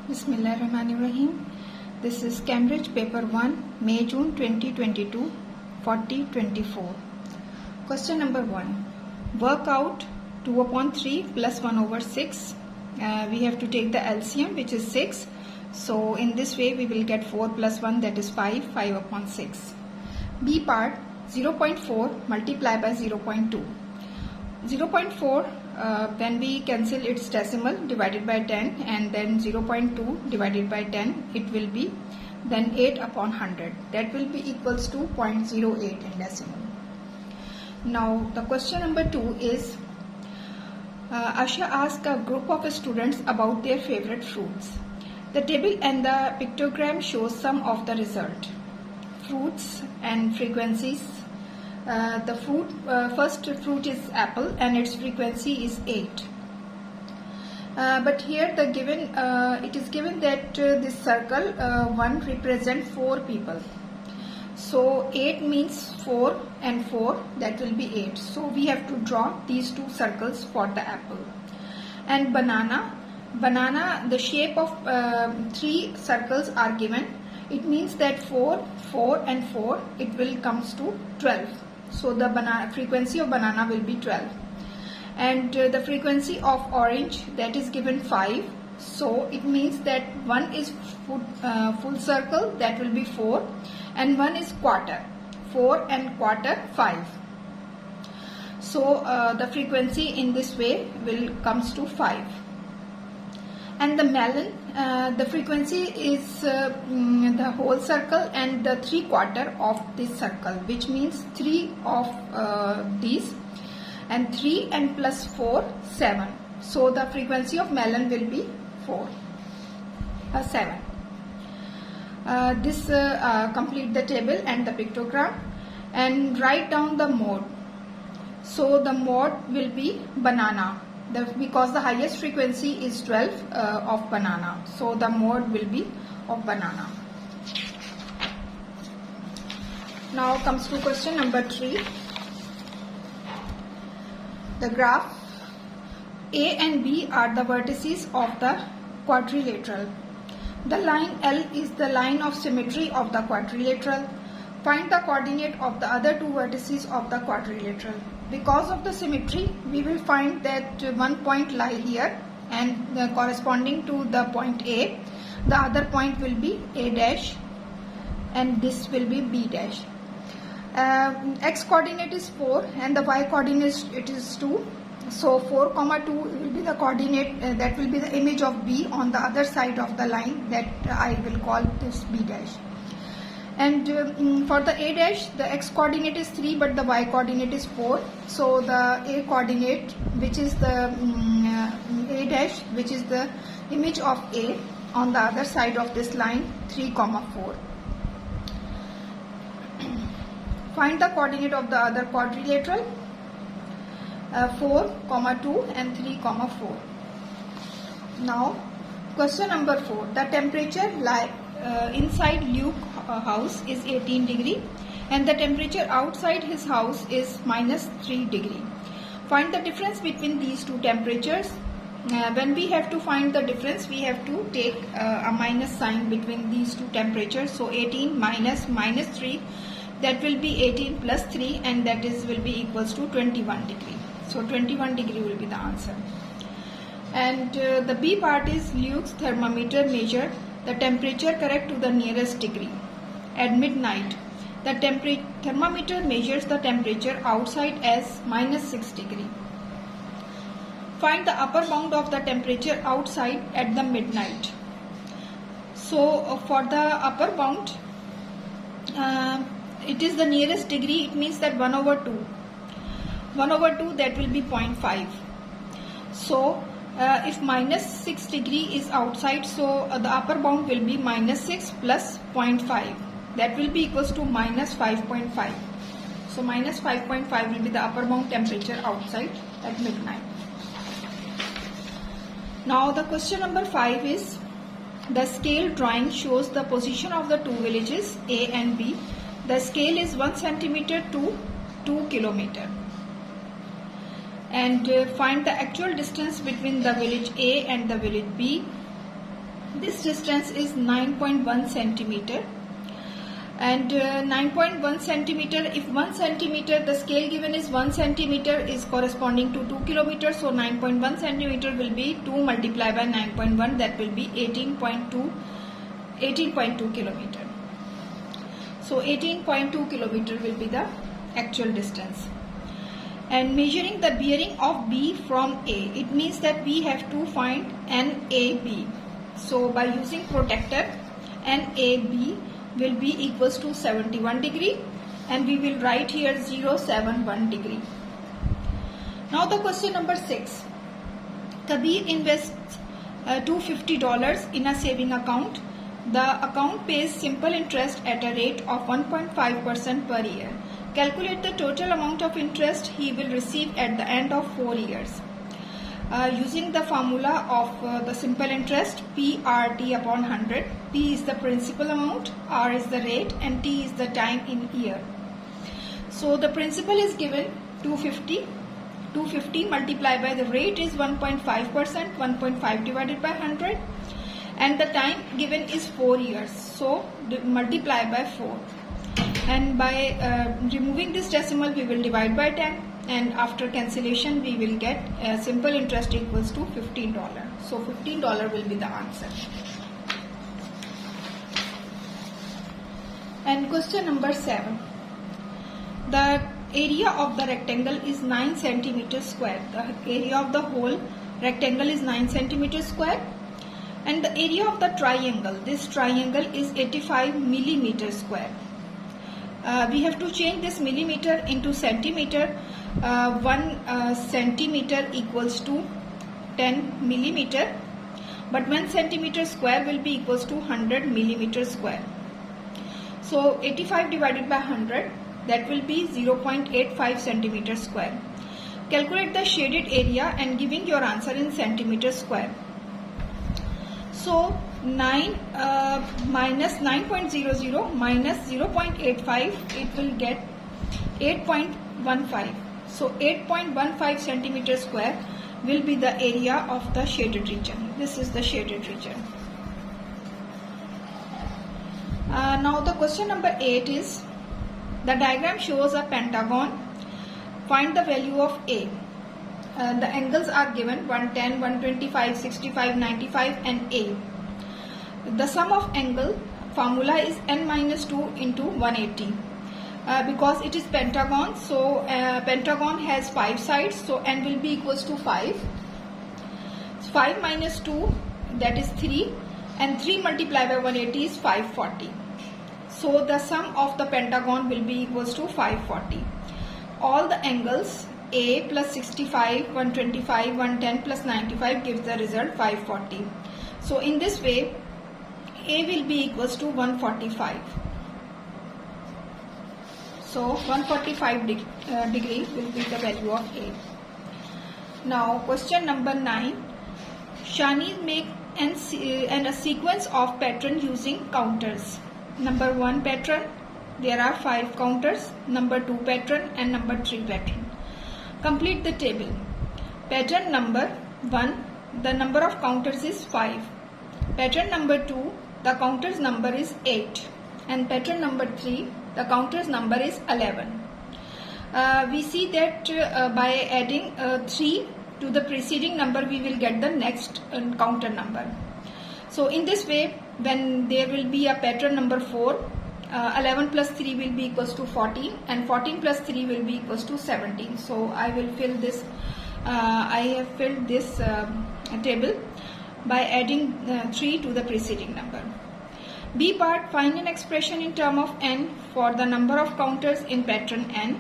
Bismillahirrahmanirrahim. This is Cambridge Paper 1, May-June 2022, 40-24. Question number 1. Work out 2 upon 3 plus 1 over 6. We have to take the LCM, which is 6. So in this way we will get 4 plus 1, that is 5, 5 upon 6. B part, 0.4 multiply by 0.2. 0.4, when we cancel its decimal, divided by 10, and then 0.2 divided by 10, it will be then 8 upon 100. That will be equals to 0.08 in decimal. Now the question number 2 is, Asha asked a group of students about their favorite fruits. The table and the pictogram shows some of the result. Fruits and frequencies. The first fruit is apple and its frequency is 8. But here it is given that this circle 1 represents 4 people. So 8 means 4 and 4, that will be 8. So we have to draw these two circles for the apple. And banana, the shape of 3 circles are given. It means that 4, 4 and 4, it will comes to 12. So the frequency of banana will be 12. And the frequency of orange, that is given 5. So it means that 1 is full circle, that will be 4. And 1 is quarter, 4 and quarter 5. So the frequency in this way will comes to 5. And the melon, the frequency is the whole circle and the 3/4 of this circle, which means 3 of these, and 3 and plus 4, 7. So the frequency of melon will be 7. This complete the table and the pictogram, and write down the mode. So the mode will be banana. Because the highest frequency is 12 of banana, so the mode will be of banana. Now comes to question number 3. The graph A and B are the vertices of the quadrilateral. The line L is the line of symmetry of the quadrilateral. Find the coordinate of the other two vertices of the quadrilateral. Because of the symmetry, we will find that one point lie here, and corresponding to the point A, the other point will be A dash, and this will be B dash. X coordinate is 4 and the Y coordinate it is 2. So 4, 2 will be the coordinate, that will be the image of B on the other side of the line, that I will call this B dash. And for the A dash, the X coordinate is 3 but the Y coordinate is 4. So the A coordinate, which is the A dash, which is the image of A on the other side of this line, 3, 4. Find the coordinate of the other quadrilateral, 4, 2 and 3, 4. Now question number 4. The temperature inside Luke house is 18 degree and the temperature outside his house is -3 degree. Find the difference between these two temperatures. When we have to find the difference, we have to take a minus sign between these two temperatures. So 18 minus -3, that will be 18 plus 3, and that will be equals to 21 degree. So 21 degree will be the answer. And the B part is Luke's thermometer measured the temperature correct to the nearest degree. At midnight, the thermometer measures the temperature outside as -6 degree. Find the upper bound of the temperature outside at the midnight. So for the upper bound, it is the nearest degree. It means that 1 over 2. 1 over 2, that will be 0.5. So if -6 degree is outside, so the upper bound will be -6 plus 0.5. That will be equals to -5.5. So -5.5 will be the upper bound temperature outside at midnight. Now the question number 5 is, the scale drawing shows the position of the two villages A and B. The scale is 1 centimeter to 2 kilometer. And find the actual distance between the village A and the village B. This distance is 9.1 centimeter. And 9.1 centimeter, if 1 centimeter, the scale given is 1 centimeter is corresponding to 2 kilometers. So 9.1 centimeter will be 2 multiplied by 9.1, that will be 18.2 kilometer. So 18.2 kilometer will be the actual distance. And measuring the bearing of B from A, it means that we have to find NAB. So by using protractor, NAB will be equals to 71 degree, and we will write here 071 degree. Now the question number 6. Kabir invests $250 in a saving account. The account pays simple interest at a rate of 1.5% per year. Calculate the total amount of interest he will receive at the end of 4 years. Using the formula of the simple interest, PRT upon 100. P is the principal amount, R is the rate, and T is the time in year. So the principal is given 250. 250 multiplied by the rate is 1.5%, 1.5 divided by 100, and the time given is 4 years. So multiply by 4. And by removing this decimal, we will divide by 10. And after cancellation, we will get simple interest equals to $15. So $15 will be the answer. And question number 7. The area of the rectangle is 9 centimeters square. The area of the whole rectangle is 9 centimeters square. And the area of the triangle, this triangle is 85 millimeters square. We have to change this millimeter into centimeter. 1 centimeter equals to 10 millimeter, but 1 centimeter square will be equals to 100 millimeter square. So 85 divided by 100, that will be 0.85 centimeter square. Calculate the shaded area and giving your answer in centimeter square. So 9 minus 9.00 minus 0.85, it will get 8.15. So 8.15 centimeter square will be the area of the shaded region. This is the shaded region. Now the question number 8 is, the diagram shows a pentagon. Find the value of A. The angles are given 110, 125, 65, 95 and A. The sum of angle formula is n minus 2 into 180. Because it is pentagon, so pentagon has 5 sides, so n will be equals to 5. 5 minus 2, that is 3, and 3 multiplied by 180 is 540. So the sum of the pentagon will be equals to 540. All the angles A plus 65, 125, 110 plus 95 gives the result 540. So in this way, A will be equals to 145. So 145 degree will be the value of A. Now question number 9. Shani make a sequence of pattern using counters. Number 1 pattern, there are 5 counters. Number 2 pattern and number 3 pattern. Complete the table. Pattern number 1, the number of counters is 5. Pattern number 2, the counters number is 8. And pattern number 3, the counters number is 11. We see that by adding 3 to the preceding number, we will get the next counter number. So in this way, when there will be a pattern number 4, 11 plus 3 will be equals to 14, and 14 plus 3 will be equals to 17. So I will fill this, I have filled this table by adding 3 to the preceding number. B part, find an expression in term of n for the number of counters in pattern n.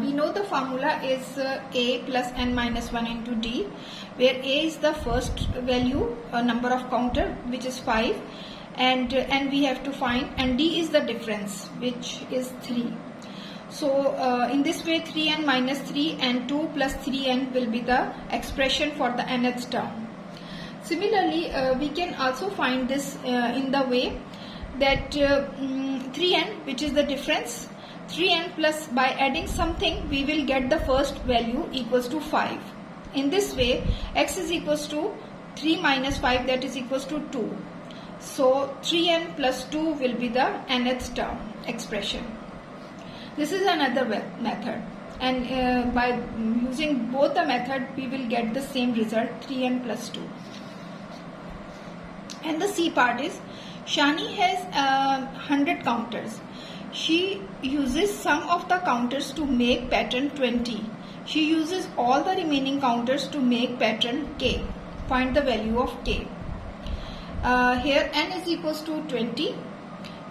We know the formula is A plus n minus 1 into D, where A is the first value, number of counter, which is 5, and we have to find, and D is the difference, which is 3. So in this way, 3n minus 3 and 2 plus 3n will be the expression for the nth term. Similarly, we can also find this in the way that 3n, which is the difference, 3n plus, by adding something we will get the first value equals to 5. In this way, x is equals to 3 minus 5, that is equals to 2. So 3n plus 2 will be the nth term expression. This is another method, and by using both the method we will get the same result, 3n plus 2. And the C part is, Shani has 100 counters. She uses some of the counters to make pattern 20. She uses all the remaining counters to make pattern K. Find the value of K. Here n is equals to 20.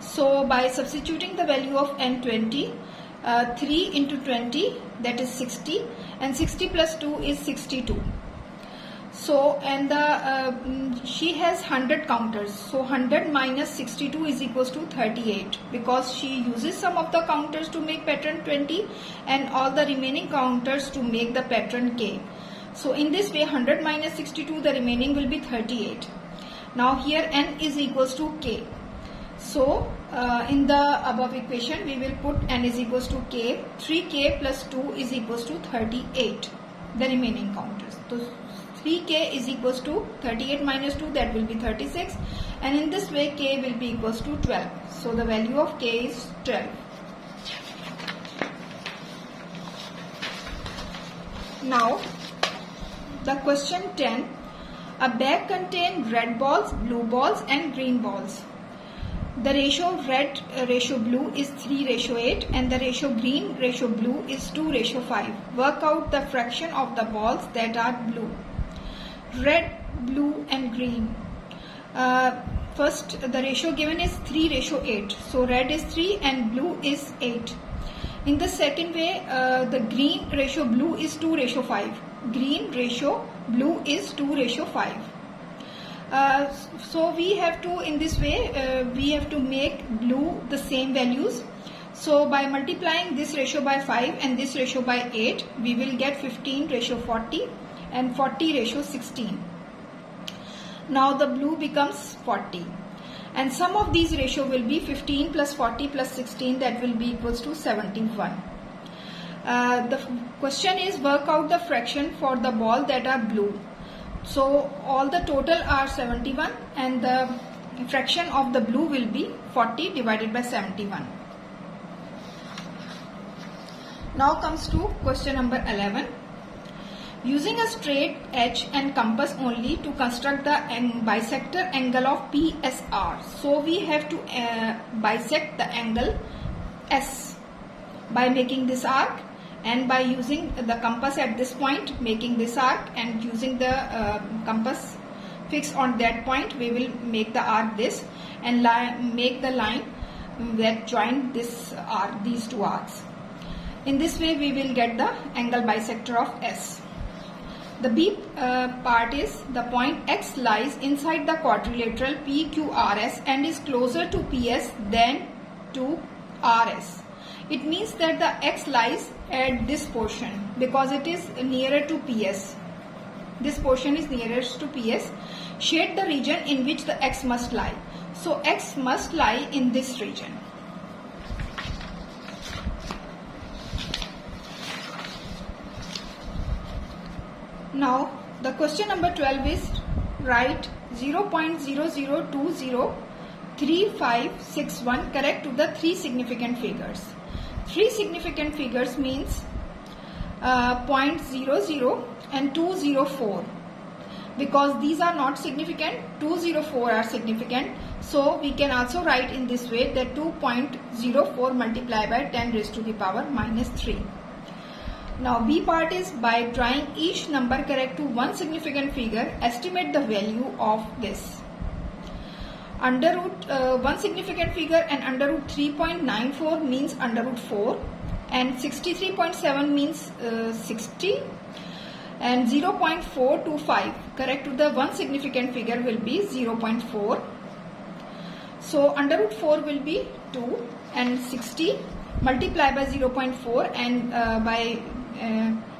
So by substituting the value of n 20, 3 into 20, that is 60, and 60 plus 2 is 62. So, and she has 100 counters. So 100 minus 62 is equals to 38, because she uses some of the counters to make pattern 20 and all the remaining counters to make the pattern K. So in this way, 100 minus 62, the remaining will be 38. Now here n is equals to K. So in the above equation, we will put n is equals to K. 3K plus 2 is equals to 38, the remaining counters. So 3K is equals to 38 minus 2, that will be 36, and in this way K will be equals to 12. So the value of K is 12. Now the question 10. A bag contains red balls, blue balls and green balls. The ratio of red ratio blue is 3:8 and the ratio green ratio blue is 2:5. Work out the fraction of the balls that are blue. Red, blue and green. First, the ratio given is 3:8. So red is 3 and blue is 8. In the second way, the green ratio blue is 2:5. Green ratio blue is 2:5. So we have to, in this way, we have to make blue the same values. So by multiplying this ratio by 5 and this ratio by 8, we will get 15:40 and 40:16. Now the blue becomes 40. And sum of these ratio will be 15 plus 40 plus 16, that will be equals to 71. The question is, work out the fraction for the ball that are blue. So all the total are 71 and the fraction of the blue will be 40 divided by 71. Now comes to question number 11. Using a straight edge and compass only to construct the bisector angle of PSR. So we have to bisect the angle S by making this arc, and by using the compass at this point, making this arc, and using the compass fixed on that point, we will make the arc this and make the line that join this arc, these two arcs. In this way we will get the angle bisector of S. The B part is, the point X lies inside the quadrilateral PQRS and is closer to PS than to RS. It means that the X lies at this portion because it is nearer to PS. This portion is nearest to PS. Shade the region in which the X must lie. So X must lie in this region. Now the question number 12 is, write 0.00203561 correct to the three significant figures. Three significant figures means 0.00 and 204. Because these are not significant, 204 are significant. So we can also write in this way that 2.04 multiplied by 10 raised to the power minus 3. Now B part is, by drawing each number correct to one significant figure, estimate the value of this. Under root one significant figure and under root 3.94 means under root 4, and 63.7 means 60, and 0.425 correct to the one significant figure will be 0.4. So under root 4 will be 2 and 60 multiplied by 0.4, and by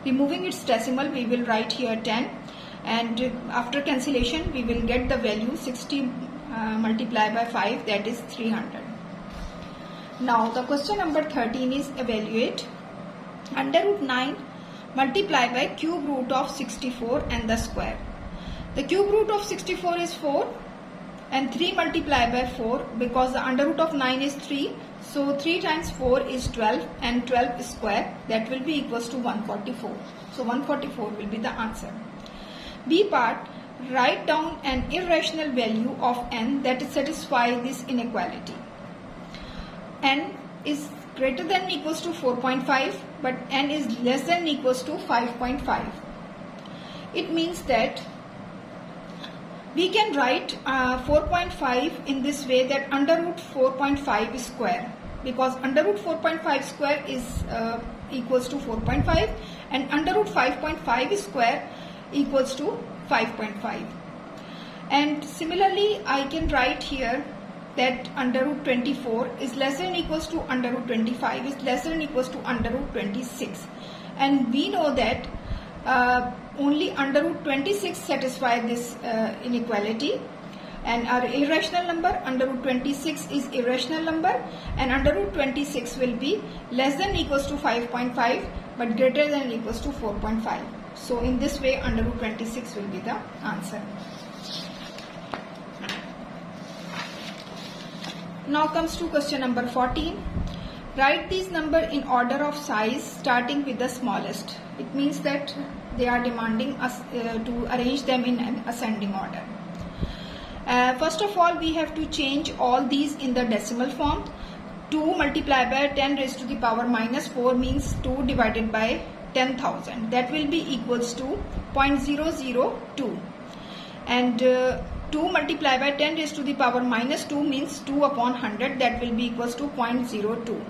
removing its decimal we will write here 10, and after cancellation we will get the value 60 multiplied by 5, that is 300. Now the question number 13 is, evaluate under root 9 multiplied by cube root of 64 and the square. The cube root of 64 is 4 and 3 multiplied by 4 because the under root of 9 is 3. So 3 times 4 is 12 and 12 square, that will be equals to 144. So 144 will be the answer. B part, write down an irrational value of n that satisfies this inequality. N is greater than or equals to 4.5 but n is less than or equals to 5.5. It means that we can write 4.5 in this way, that under root 4.5 is square, because under root 4.5 square is equals to 4.5 and under root 5.5 square equals to 5.5. And similarly I can write here that under root 24 is less than or equals to under root 25 is less than or equals to under root 26, and we know that only under root 26 satisfy this inequality, and our irrational number under root 26 is irrational number, and under root 26 will be less than or equals to 5.5 but greater than or equals to 4.5. So in this way under root 26 will be the answer. Now comes to question number 14. Write these numbers in order of size starting with the smallest. It means that they are demanding us to arrange them in an ascending order. First of all, we have to change all these in the decimal form. 2 multiplied by 10 raised to the power minus 4 means 2 divided by 10,000. That will be equals to 0.002. And 2 multiplied by 10 raised to the power minus 2 means 2 upon 100. That will be equals to 0.02.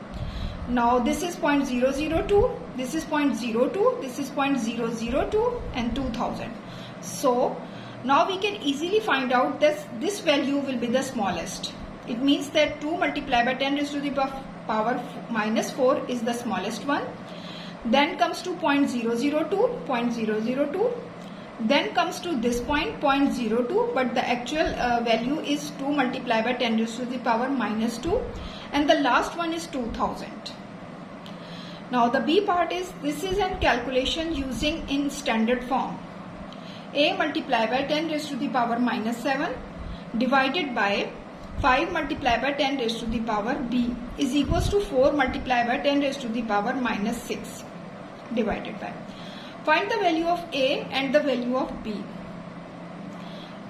Now this is 0.002, this is 0.02, this is 0.002 and 2000. So now we can easily find out that this value will be the smallest. It means that 2 multiplied by 10 raised to the power minus 4 is the smallest one. Then comes to 0.002, 0.002. Then comes to this point 0.02, but the actual value is 2 multiplied by 10 raised to the power minus 2, and the last one is 2000. Now the B part is, this is a calculation using in standard form. A multiplied by 10 raised to the power minus 7 divided by 5 multiplied by 10 raised to the power B is equals to 4 multiplied by 10 raised to the power minus 6 divided by. Find the value of A and the value of B.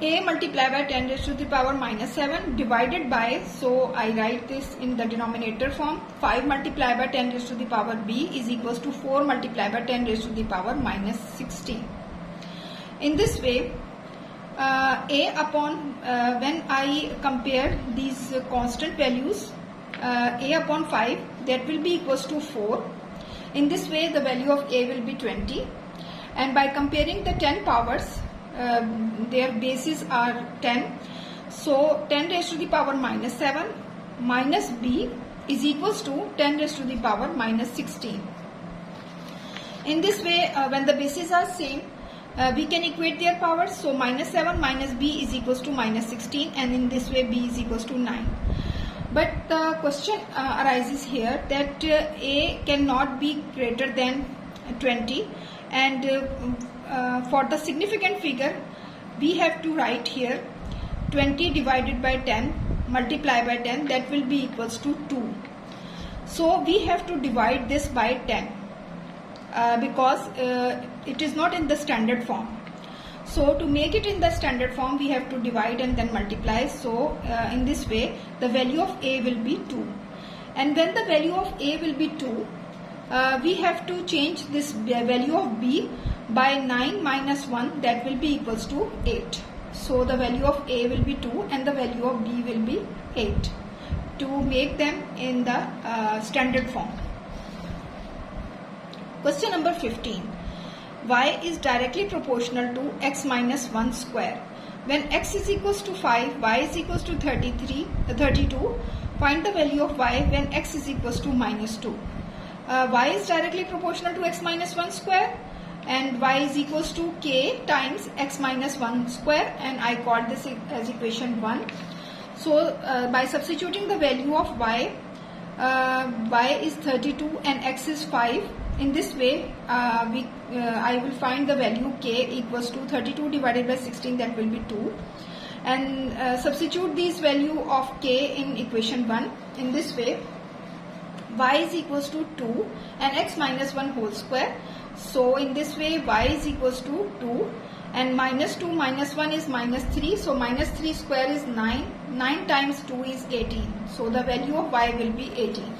A multiplied by 10 raised to the power minus 7 divided by, so I write this in the denominator form, 5 multiplied by 10 raised to the power B is equals to 4 multiplied by 10 raised to the power minus 16. In this way, A upon, when I compare these constant values, A upon 5, that will be equals to 4. In this way the value of A will be 20. And by comparing the 10 powers, their bases are 10. So 10 raised to the power minus 7 minus B is equals to 10 raised to the power minus 16. In this way, when the bases are same, we can equate their powers. So minus 7 minus B is equals to minus 16, and in this way B is equals to 9. But the question arises here that A cannot be greater than 20, and for the significant figure we have to write here 20 divided by 10 multiplied by 10, that will be equals to 2. So we have to divide this by 10 because it is not in the standard form. So to make it in the standard form we have to divide and then multiply. So in this way the value of A will be 2, and when the value of A will be 2, we have to change this value of B by 9 minus 1, that will be equals to 8. So the value of A will be 2 and the value of B will be 8 to make them in the standard form. Question number 15. Y is directly proportional to x minus 1 square. When x is equals to 5, y is equals to 32, find the value of y when x is equals to minus 2. Y is directly proportional to x minus 1 square, and y is equals to k times x minus 1 square, and I call this as equation 1. So by substituting the value of y is 32 and x is 5. in this way I will find the value k equals to 32 divided by 16, that will be 2, and substitute this value of k in equation 1. In this way y is equals to 2 and x minus 1 whole square. So in this way y is equals to 2 and minus 2 minus 1 is minus 3, so minus 3 square is 9, 9 times 2 is 18, so the value of y will be 18.